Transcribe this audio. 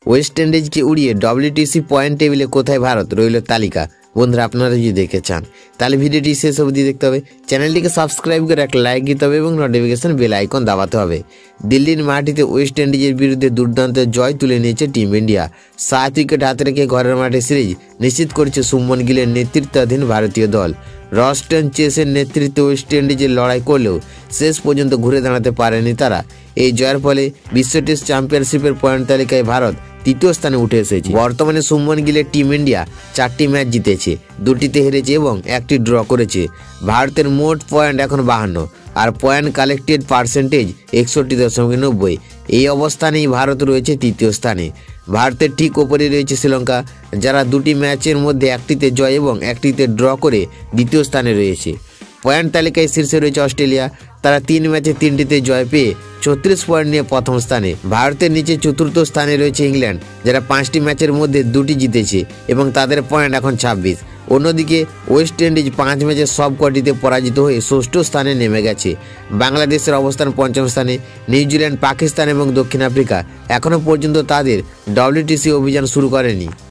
West ইন্ডিজকে উড়িয়ে WTC point টেবিলে কোথায় ভারত রইল তালিকা। বন্ধুরা আপনারা যদি দেখতে চান তাহলে ভিডিওটি শেষ অবধি দেখতে হবে, চ্যানেলটিকে সাবস্ক্রাইব করে একটা লাইক দিতে হবে এবং নোটিফিকেশন বেল আইকন দাবাতে হবে। দিল্লির মাটিতে ওয়েস্ট ইন্ডিজের বিরুদ্ধে দুর্দান্ত জয় তুলে নিয়েছে টিম ইন্ডিয়া। 7 উইকেট হাতে রেখে ঘরের মাঠে সিরিজ নিশ্চিত করেছে শুভমন গিলের নেতৃত্বাধীন ভারতীয় দল। রস্টন চেসের নেতৃত্বে ওয়েস্ট ইন্ডিজের লড়াই করলেও শেষ পর্যন্ত ঘুরে দাঁড়াতে পারেনি তারা। এই জয়ের ফলে বিশ্ব টেস্ট চ্যাম্পিয়নশিপের পয়েন্ট তালিকায় ভারত 3য় স্থানে উঠে এসেছে। বর্তমানে শুভমন গিলের টিম ইন্ডিয়া 4টি ম্যাচ জিতেছে, 2টিতে হেরেছে এবং 1টি ড্র করেছে। ভারতের মোট পয়েন্ট এখন 52 আর পয়েন্ট কালেক্টেড পার্সেন্টেজ 61.90। এই অবস্থানেই ভারত রয়েছে 3য় স্থানে। ভারতের ঠিক ওপরে রয়েছে শ্রীলঙ্কা, যারা 2টি ম্যাচের মধ্যে 1টিতে জয় এবং 1টিতে ড্র করে 2য় স্থানে রয়েছে। পয়েন্ট তালিকায় শীর্ষে রয়েছে অস্ট্রেলিয়া, তারা 3 ম্যাচে 3টিতে জয় পেয়ে 36 পয়েন্ট নিয়ে প্রথম স্থানে। ভারতের নিচে 4র্থ স্থানে রয়েছে ইংল্যান্ড, যারা 5টি ম্যাচের মধ্যে 2টি জিতেছে এবং তাদের পয়েন্ট এখন 26। অন্যদিকে ওয়েস্ট ইন্ডিজ 5 ম্যাচের সব কটিতে পরাজিত হয়ে 6ষ্ঠ স্থানে নেমে গেছে। বাংলাদেশের অবস্থান 5ম স্থানে। নিউজিল্যান্ড, পাকিস্তান এবং দক্ষিণ আফ্রিকা এখনও পর্যন্ত তাদের ডব্লিউটিসি অভিযান শুরু করেনি।